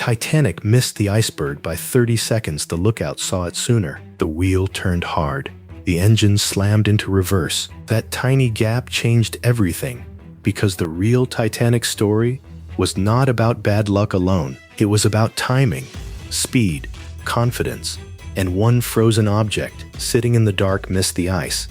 Titanic missed the iceberg by 30 seconds. The lookout saw it sooner. The wheel turned hard. The engine slammed into reverse. That tiny gap changed everything, because the real Titanic story was not about bad luck alone. It was about timing, speed, confidence, and one frozen object sitting in the dark missed the ice.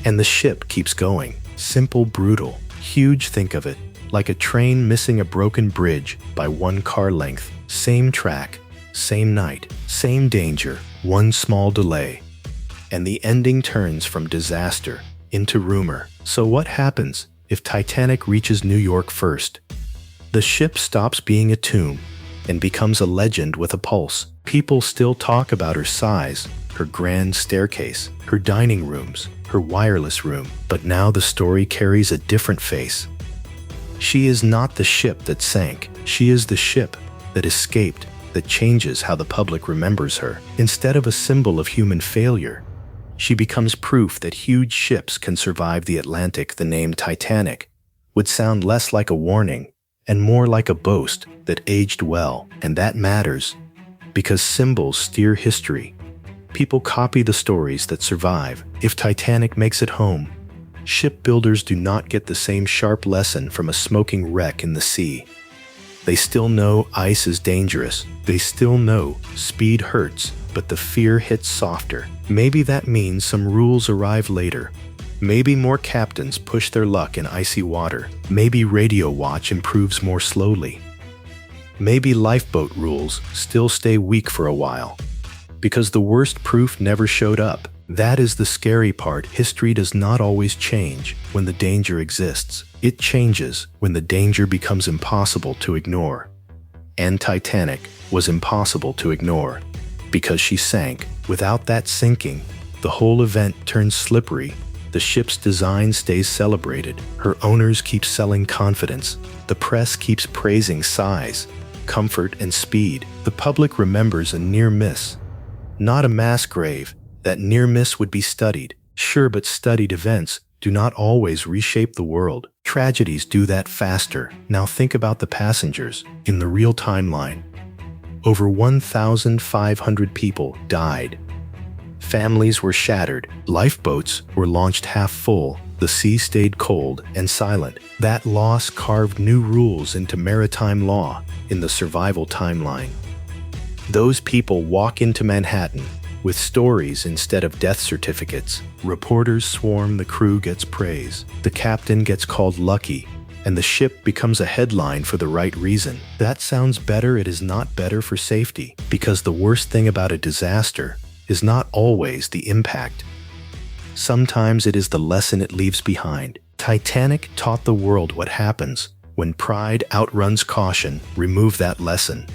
And the ship keeps going. Simple, brutal, huge. Think of it like a train missing a broken bridge by one car length. Same track, same night, same danger, one small delay. And the ending turns from disaster into rumor. So what happens if Titanic reaches New York first? The ship stops being a tomb and becomes a legend with a pulse. People still talk about her size, her grand staircase, her dining rooms, her wireless room. But now the story carries a different face. She is not the ship that sank. She is the ship that escaped, that changes how the public remembers her. Instead of a symbol of human failure, she becomes proof that huge ships can survive the Atlantic. The name Titanic would sound less like a warning and more like a boast that aged well. And that matters, because symbols steer history. People copy the stories that survive. If Titanic makes it home, shipbuilders do not get the same sharp lesson from a smoking wreck in the sea. They still know ice is dangerous. They still know speed hurts, but the fear hits softer. Maybe that means some rules arrive later. Maybe more captains push their luck in icy water. Maybe radio watch improves more slowly. Maybe lifeboat rules still stay weak for a while, because the worst proof never showed up. That is the scary part. History does not always change when the danger exists. It changes when the danger becomes impossible to ignore. And Titanic was impossible to ignore, because she sank. Without that sinking, the whole event turns slippery. The ship's design stays celebrated. Her owners keep selling confidence. The press keeps praising size, comfort, and speed. The public remembers a near miss, not a mass grave. That near miss would be studied. Sure, but studied events do not always reshape the world. Tragedies do that faster. Now think about the passengers in the real timeline. Over 1,500 people died. Families were shattered. Lifeboats were launched half full. The sea stayed cold and silent. That loss carved new rules into maritime law in the survival timeline. Those people walk into Manhattan with stories instead of death certificates. Reporters swarm, the crew gets praise. The captain gets called lucky, and the ship becomes a headline for the right reason. That sounds better. It is not better for safety, because the worst thing about a disaster is not always the impact. Sometimes it is the lesson it leaves behind. Titanic taught the world what happens when pride outruns caution. Remove that lesson,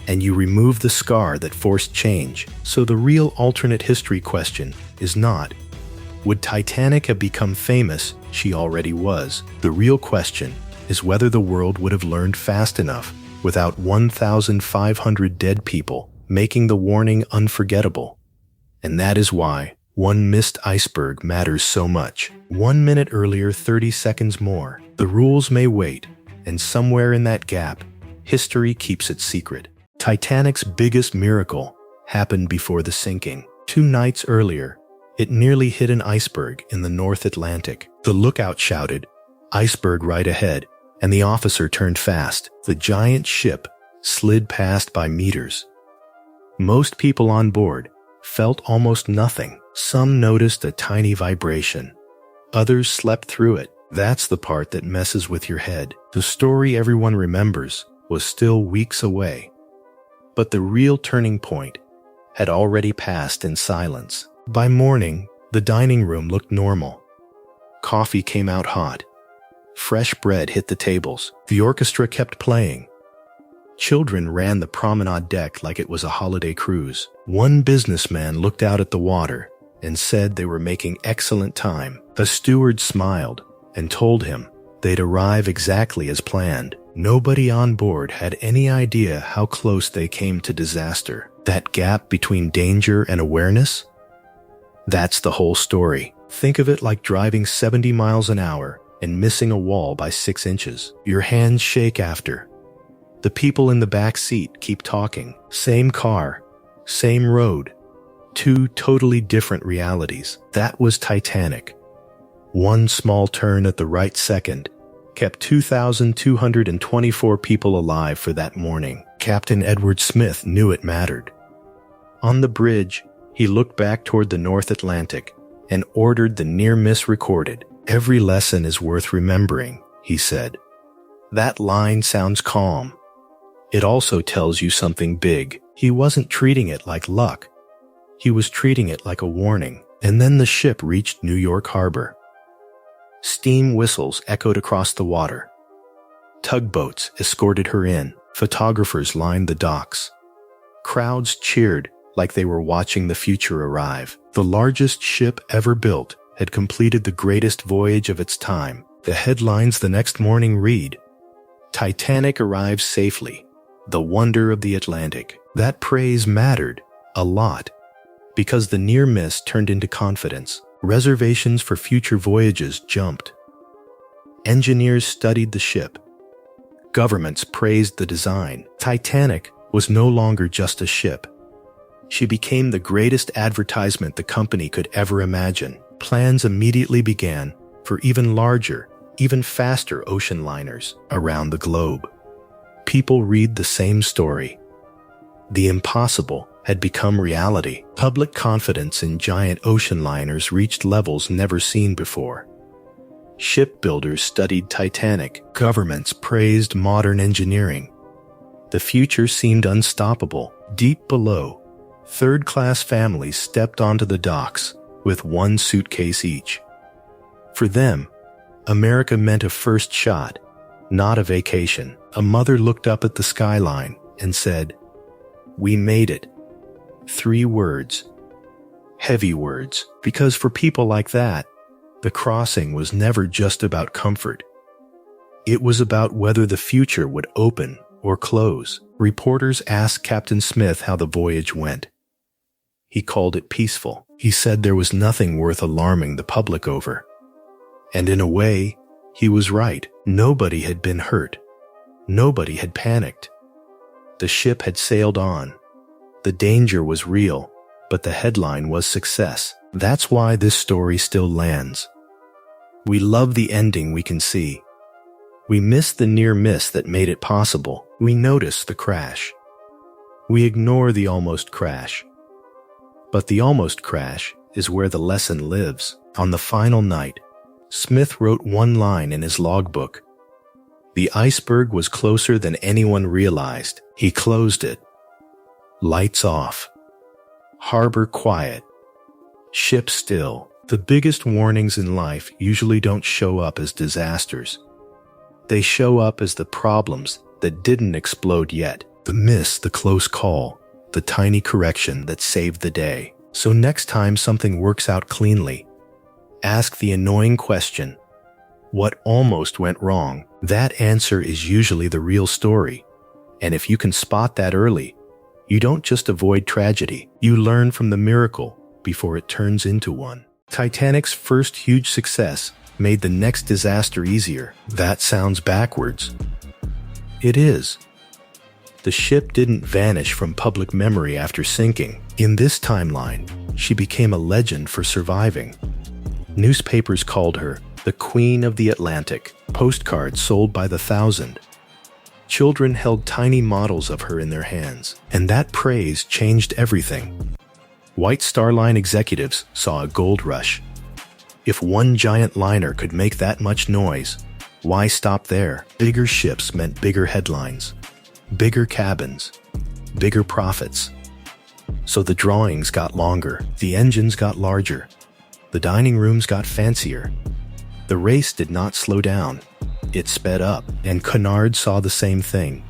and you remove the scar that forced change. So the real alternate history question is not, would Titanic have become famous? She already was. The real question is whether the world would have learned fast enough without 1,500 dead people, making the warning unforgettable. And that is why one missed iceberg matters so much. 1 minute earlier, 30 seconds more. The rules may wait, and somewhere in that gap, history keeps its secret. Titanic's biggest miracle happened before the sinking. 2 nights earlier, it nearly hit an iceberg in the North Atlantic. The lookout shouted, "Iceberg right ahead," and the officer turned fast. The giant ship slid past by meters. Most people on board felt almost nothing. Some noticed a tiny vibration. Others slept through it. That's the part that messes with your head. The story everyone remembers was still weeks away. But the real turning point had already passed in silence. By morning, the dining room looked normal. Coffee came out hot. Fresh bread hit the tables. The orchestra kept playing. Children ran the promenade deck like it was a holiday cruise. One businessman looked out at the water and said they were making excellent time. A steward smiled and told him they'd arrive exactly as planned. Nobody on board had any idea how close they came to disaster. That gap between danger and awareness? That's the whole story. Think of it like driving 70 miles an hour and missing a wall by 6 inches. Your hands shake after. The people in the back seat keep talking. Same car, same road. Two totally different realities. That was Titanic. One small turn at the right second kept 2,224 people alive for that morning. Captain Edward Smith knew it mattered. On the bridge, he looked back toward the North Atlantic and ordered the near miss recorded. "Every lesson is worth remembering," he said. That line sounds calm. It also tells you something big. He wasn't treating it like luck. He was treating it like a warning. And then the ship reached New York Harbor. Steam whistles echoed across the water. Tugboats escorted her in. Photographers lined the docks. Crowds cheered like they were watching the future arrive. The largest ship ever built had completed the greatest voyage of its time. The headlines the next morning read, "Titanic arrives safely, the wonder of the Atlantic." That praise mattered a lot because the near miss turned into confidence. Reservations for future voyages jumped. Engineers studied the ship. Governments praised the design. Titanic was no longer just a ship. She became the greatest advertisement the company could ever imagine. Plans immediately began for even larger, even faster ocean liners around the globe. People read the same story. The impossible had become reality. Public confidence in giant ocean liners reached levels never seen before. Shipbuilders studied Titanic. Governments praised modern engineering. The future seemed unstoppable. Deep below, third-class families stepped onto the docks with one suitcase each. For them, America meant a first shot, not a vacation. A mother looked up at the skyline and said, "We made it." 3 words. Heavy words, because for people like that, the crossing was never just about comfort. It was about whether the future would open or close. Reporters asked Captain Smith how the voyage went. He called it peaceful. He said there was nothing worth alarming the public over. And in a way, he was right. Nobody had been hurt. Nobody had panicked. The ship had sailed on. The danger was real, but the headline was success. That's why this story still lands. We love the ending we can see. We miss the near miss that made it possible. We notice the crash. We ignore the almost crash. But the almost crash is where the lesson lives. On the final night, Smith wrote one line in his logbook. "The iceberg was closer than anyone realized." He closed it. Lights off. Harbor quiet. Ship still. The biggest warnings in life usually don't show up as disasters. They show up as the problems that didn't explode yet. The miss, the close call, the tiny correction that saved the day. So next time something works out cleanly, ask the annoying question, what almost went wrong? That answer is usually the real story. And if you can spot that early, you don't just avoid tragedy, you learn from the miracle before it turns into one. Titanic's first huge success made the next disaster easier. That sounds backwards. It is. The ship didn't vanish from public memory after sinking. In this timeline, she became a legend for surviving. Newspapers called her the Queen of the Atlantic. Postcards sold by the thousand. Children held tiny models of her in their hands, and that praise changed everything. White Star Line executives saw a gold rush. If one giant liner could make that much noise, why stop there? Bigger ships meant bigger headlines, bigger cabins, bigger profits. So the drawings got longer, the engines got larger, the dining rooms got fancier. The race did not slow down. It sped up, and Cunard saw the same thing.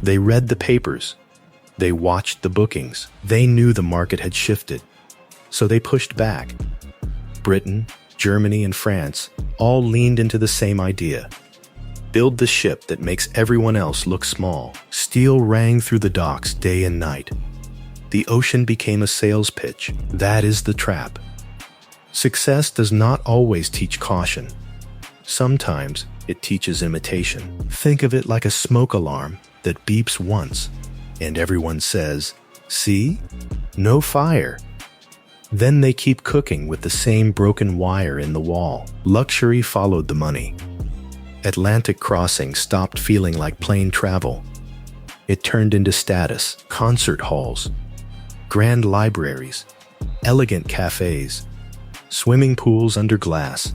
They read the papers. They watched the bookings. They knew the market had shifted. So they pushed back. Britain, Germany, and France all leaned into the same idea. Build the ship that makes everyone else look small. Steel rang through the docks day and night. The ocean became a sales pitch. That is the trap. Success does not always teach caution. Sometimes it teaches imitation. Think of it like a smoke alarm. that beeps once, and everyone says, "See? No fire." Then they keep cooking with the same broken wire in the wall. Luxury followed the money. Atlantic crossing stopped feeling like plane travel. It turned into status, concert halls, grand libraries, elegant cafes, swimming pools under glass,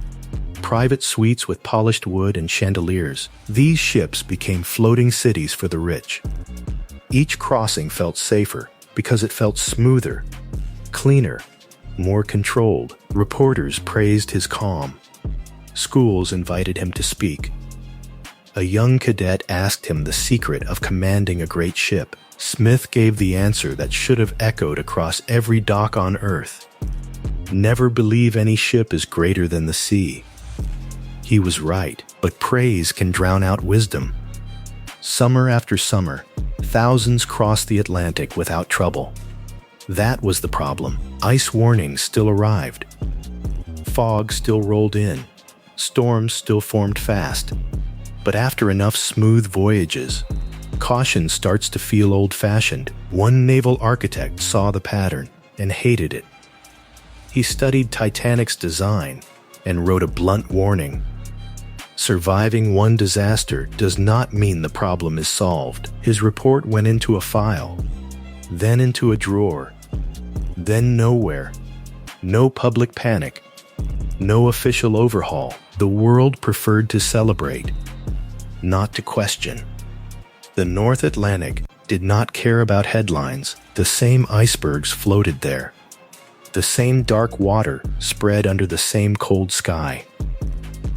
private suites with polished wood and chandeliers. These ships became floating cities for the rich. Each crossing felt safer because it felt smoother, cleaner, more controlled. Reporters praised his calm. Schools invited him to speak. A young cadet asked him the secret of commanding a great ship. Smith gave the answer that should have echoed across every dock on Earth. Never believe any ship is greater than the sea. He was right, but praise can drown out wisdom. Summer after summer, thousands crossed the Atlantic without trouble. That was the problem. Ice warnings still arrived. Fog still rolled in. Storms still formed fast. But after enough smooth voyages, caution starts to feel old-fashioned. One naval architect saw the pattern and hated it. He studied Titanic's design and wrote a blunt warning. Surviving one disaster does not mean the problem is solved. His report went into a file, then into a drawer, then nowhere. No public panic, no official overhaul. The world preferred to celebrate, not to question. The North Atlantic did not care about headlines. The same icebergs floated there. The same dark water spread under the same cold sky.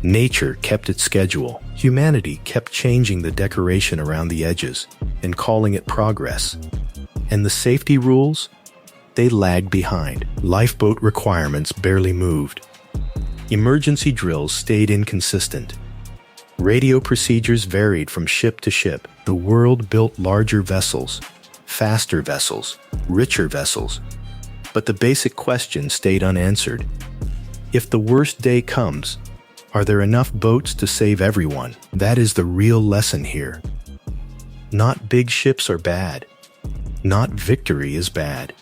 Nature kept its schedule. Humanity kept changing the decoration around the edges and calling it progress. And the safety rules? They lagged behind. Lifeboat requirements barely moved. Emergency drills stayed inconsistent. Radio procedures varied from ship to ship. The world built larger vessels, faster vessels, richer vessels. But the basic question stayed unanswered. If the worst day comes, are there enough boats to save everyone? That is the real lesson here. Not big ships are bad. Not victory is bad.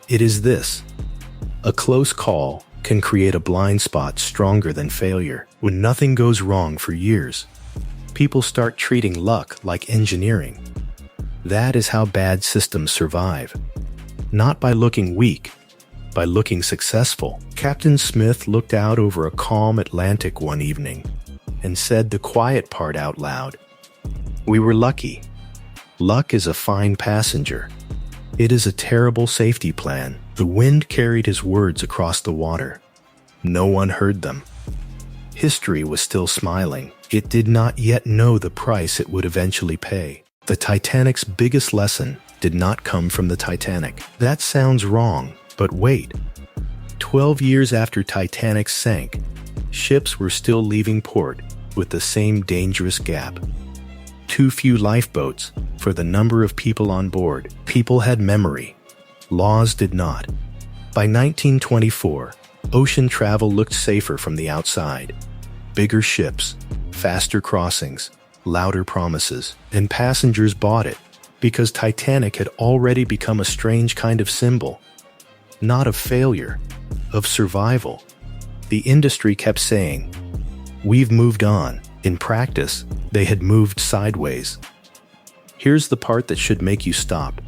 It is this: a close call can create a blind spot stronger than failure. When nothing goes wrong for years, people start treating luck like engineering. That is how bad systems survive. Not by looking weak, by looking successful. Captain Smith looked out over a calm Atlantic one evening and said the quiet part out loud. We were lucky. Luck is a fine passenger. It is a terrible safety plan. The wind carried his words across the water. No one heard them. History was still smiling. It did not yet know the price it would eventually pay. The Titanic's biggest lesson did not come from the Titanic. That sounds wrong, but wait. 12 years after Titanic sank, ships were still leaving port with the same dangerous gap. Too few lifeboats for the number of people on board. People had memory. Laws did not. By 1924, ocean travel looked safer from the outside. Bigger ships, faster crossings, louder promises, and passengers bought it because Titanic had already become a strange kind of symbol. Not of failure, of survival. The industry kept saying, "We've moved on." In practice, they had moved sideways. Here's the part that should make you stop.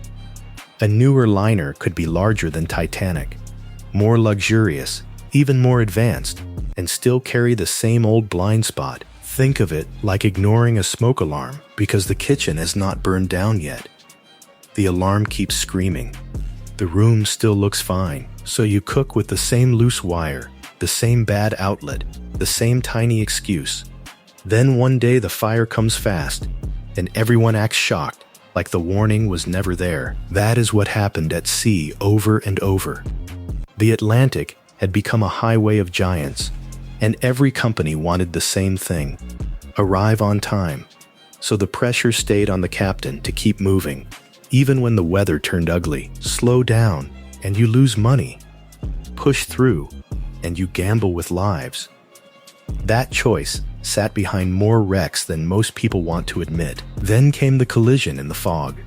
A newer liner could be larger than Titanic, more luxurious, even more advanced, and still carry the same old blind spot. Think of it like ignoring a smoke alarm because the kitchen has not burned down yet. The alarm keeps screaming. The room still looks fine, so you cook with the same loose wire, the same bad outlet, the same tiny excuse. Then one day the fire comes fast, and everyone acts shocked, like the warning was never there. That is what happened at sea over and over. The Atlantic had become a highway of giants, and every company wanted the same thing: arrive on time. So the pressure stayed on the captain to keep moving, even when the weather turned ugly. Slow down, and you lose money. Push through, and you gamble with lives. That choice sat behind more wrecks than most people want to admit. Then came the collision in the fog.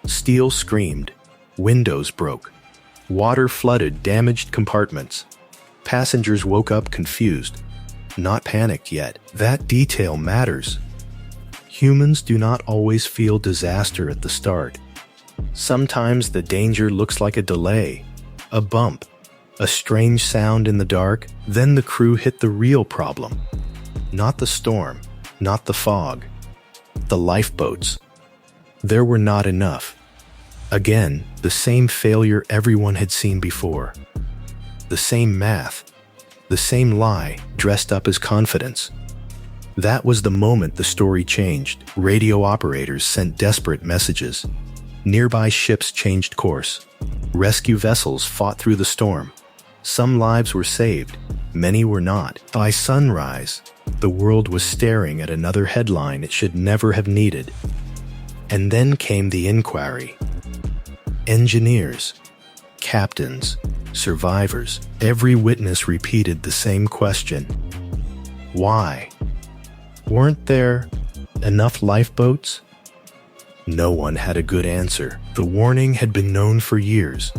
Steel screamed, windows broke, water flooded damaged compartments. Passengers woke up confused, not panicked yet. That detail matters. Humans do not always feel disaster at the start. Sometimes the danger looks like a delay, a bump, a strange sound in the dark. Then the crew hit the real problem. Not the storm, not the fog, the lifeboats. There were not enough. Again, the same failure everyone had seen before. The same math, the same lie dressed up as confidence. That was the moment the story changed. Radio operators sent desperate messages. Nearby ships changed course. Rescue vessels fought through the storm. Some lives were saved, many were not. By sunrise, the world was staring at another headline it should never have needed. And then came the inquiry. Engineers, captains, survivors, every witness repeated the same question. Why? Weren't there enough lifeboats? No one had a good answer. The warning had been known for years.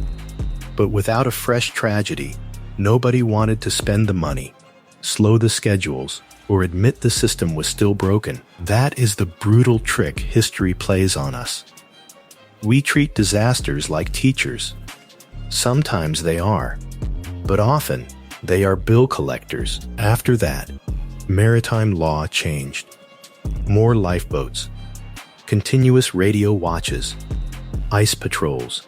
But without a fresh tragedy, nobody wanted to spend the money, slow the schedules, or admit the system was still broken. That is the brutal trick history plays on us. We treat disasters like teachers. Sometimes they are, but often they are bill collectors. After that, maritime law changed. More lifeboats, continuous radio watches, ice patrols,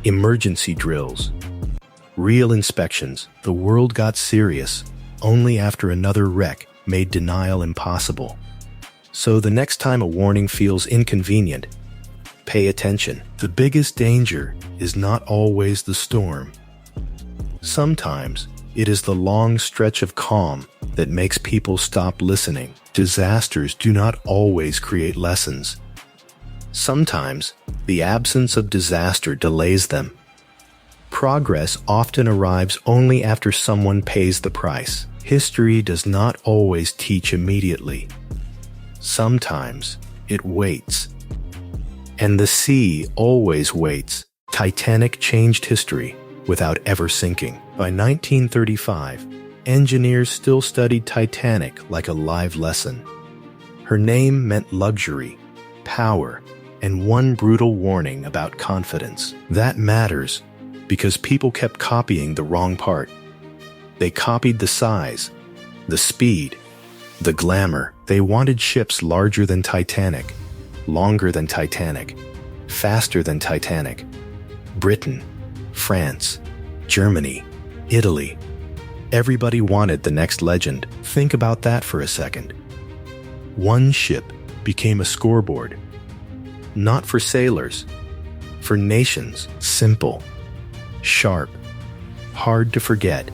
emergency drills, real inspections. The world got serious only after another wreck made denial impossible. So the next time a warning feels inconvenient, pay attention. The biggest danger is not always the storm. Sometimes it is the long stretch of calm that makes people stop listening. Disasters do not always create lessons. Sometimes the absence of disaster delays them. Progress often arrives only after someone pays the price. History does not always teach immediately. Sometimes it waits. And the sea always waits. Titanic changed history without ever sinking. By 1935, engineers still studied Titanic like a live lesson. Her name meant luxury, power, and one brutal warning about confidence. That matters because people kept copying the wrong part. They copied the size, the speed, the glamour. They wanted ships larger than Titanic, longer than Titanic, faster than Titanic. Britain, France, Germany, Italy. Everybody wanted the next legend. Think about that for a second. One ship became a scoreboard. Not for sailors, for nations. Simple, sharp, hard to forget.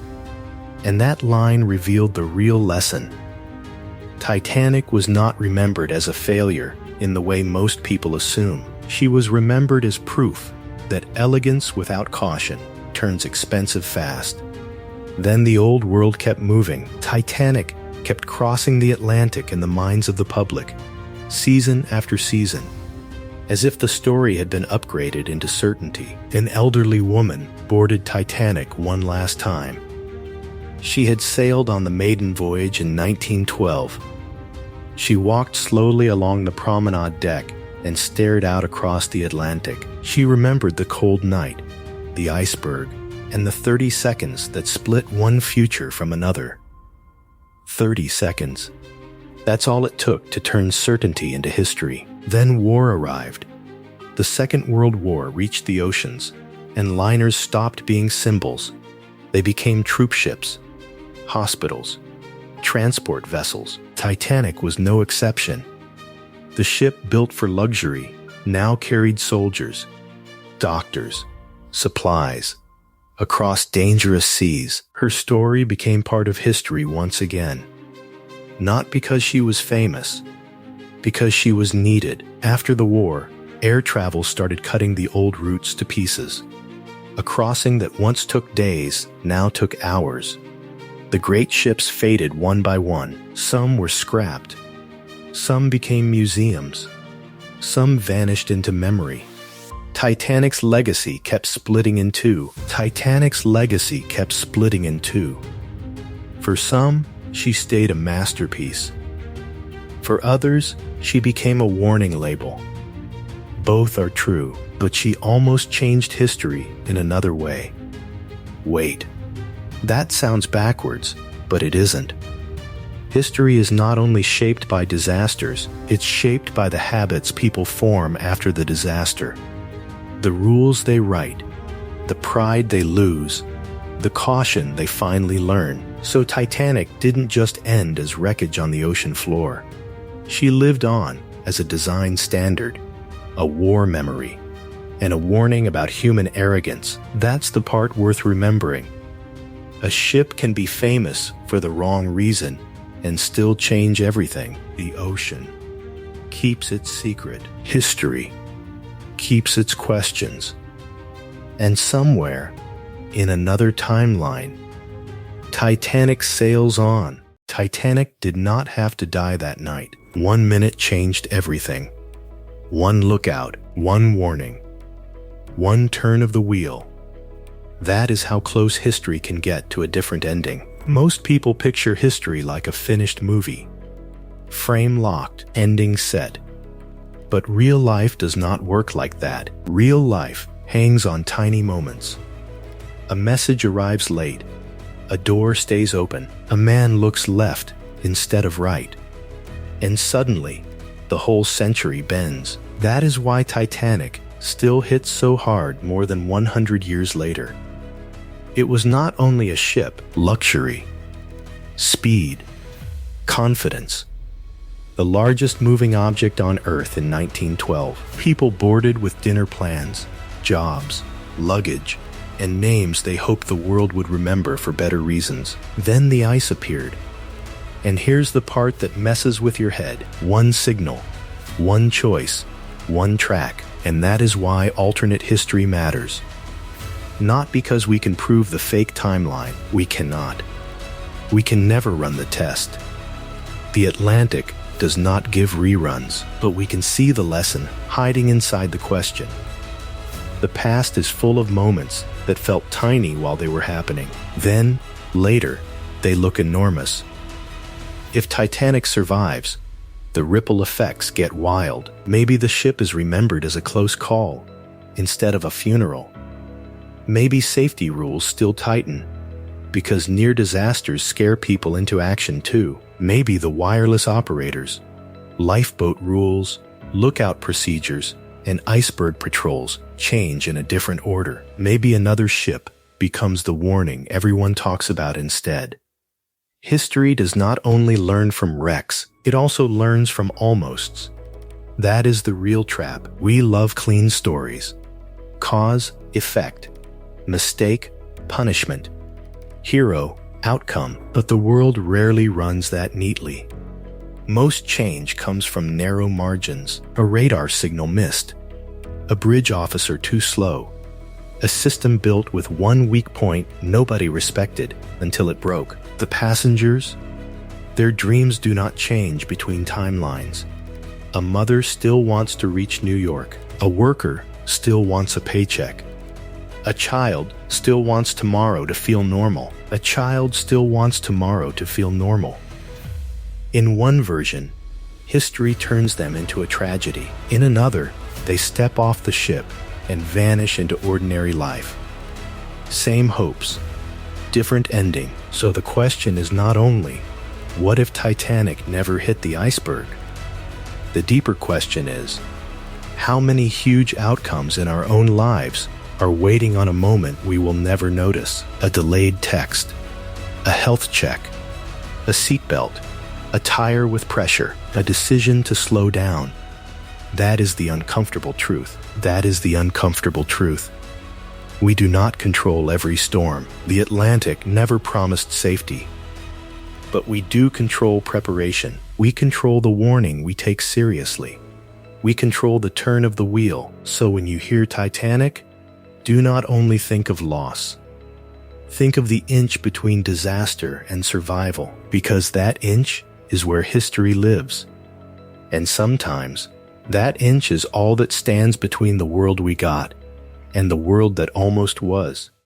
And that line revealed the real lesson. Titanic was not remembered as a failure in the way most people assume. She was remembered as proof that elegance without caution turns expensive fast. Then the old world kept moving. Titanic kept crossing the Atlantic in the minds of the public, season after season. As if the story had been upgraded into certainty, an elderly woman boarded Titanic one last time. She had sailed on the maiden voyage in 1912. She walked slowly along the promenade deck and stared out across the Atlantic. She remembered the cold night, the iceberg, and the 30 seconds that split one future from another. 30 seconds. That's all it took to turn certainty into history. Then war arrived. The Second World War reached the oceans, and liners stopped being symbols. They became troop ships, hospitals, transport vessels. Titanic was no exception. The ship built for luxury now carried soldiers, doctors, supplies. Across dangerous seas, her story became part of history once again. Not because she was famous, because she was needed. After the war, air travel started cutting the old routes to pieces. A crossing that once took days now took hours. The great ships faded one by one. Some were scrapped. Some became museums. Some vanished into memory. Titanic's legacy kept splitting in two. Titanic's legacy kept splitting in two. For some, she stayed a masterpiece. For others, she became a warning label. Both are true, but she almost changed history in another way. Wait, that sounds backwards, but it isn't. History is not only shaped by disasters, it's shaped by the habits people form after the disaster. The rules they write, the pride they lose, the caution they finally learn. So Titanic didn't just end as wreckage on the ocean floor. She lived on as a design standard, a war memory, and a warning about human arrogance. That's the part worth remembering. A ship can be famous for the wrong reason and still change everything. The ocean keeps its secret. History keeps its questions. And somewhere, in another timeline, Titanic sails on. Titanic did not have to die that night. 1 minute changed everything. One lookout, one warning, one turn of the wheel. That is how close history can get to a different ending. Most people picture history like a finished movie. Frame locked, ending set. But real life does not work like that. Real life hangs on tiny moments. A message arrives late. A door stays open. A man looks left instead of right. And suddenly, the whole century bends. That is why Titanic still hits so hard more than 100 years later. It was not only a ship, luxury, speed, confidence. The largest moving object on Earth in 1912. People boarded with dinner plans, jobs, luggage, and names they hoped the world would remember for better reasons. Then the ice appeared. And here's the part that messes with your head. One signal, one choice, one track. And that is why alternate history matters. Not because we can prove the fake timeline. We cannot. We can never run the test. The Atlantic does not give reruns, but we can see the lesson hiding inside the question. The past is full of moments that felt tiny while they were happening. Then, later, they look enormous. If Titanic survives, the ripple effects get wild. Maybe the ship is remembered as a close call instead of a funeral. Maybe safety rules still tighten, because near disasters scare people into action too. Maybe the wireless operators, lifeboat rules, lookout procedures, and iceberg patrols change in a different order. Maybe another ship becomes the warning everyone talks about instead. History does not only learn from wrecks, it also learns from almosts. That is the real trap. We love clean stories. Cause, effect, mistake, punishment, hero, outcome, but the world rarely runs that neatly. Most change comes from narrow margins. A radar signal missed, a bridge officer too slow, a system built with one weak point nobody respected until it broke. The passengers, their dreams do not change between timelines. A mother still wants to reach New York. A worker still wants a paycheck. A child still wants tomorrow to feel normal. A child still wants tomorrow to feel normal. In one version, history turns them into a tragedy. In another, they step off the ship and vanish into ordinary life. Same hopes, different ending. So the question is not only, what if Titanic never hit the iceberg? The deeper question is, how many huge outcomes in our own lives are waiting on a moment we will never notice? A delayed text, a health check, a seatbelt, a tire with pressure, a decision to slow down. That is the uncomfortable truth. That is the uncomfortable truth. We do not control every storm. The Atlantic never promised safety. But we do control preparation. We control the warning we take seriously. We control the turn of the wheel. So when you hear Titanic, do not only think of loss. Think of the inch between disaster and survival, because that inch is where history lives. And sometimes, that inch is all that stands between the world we got and the world that almost was.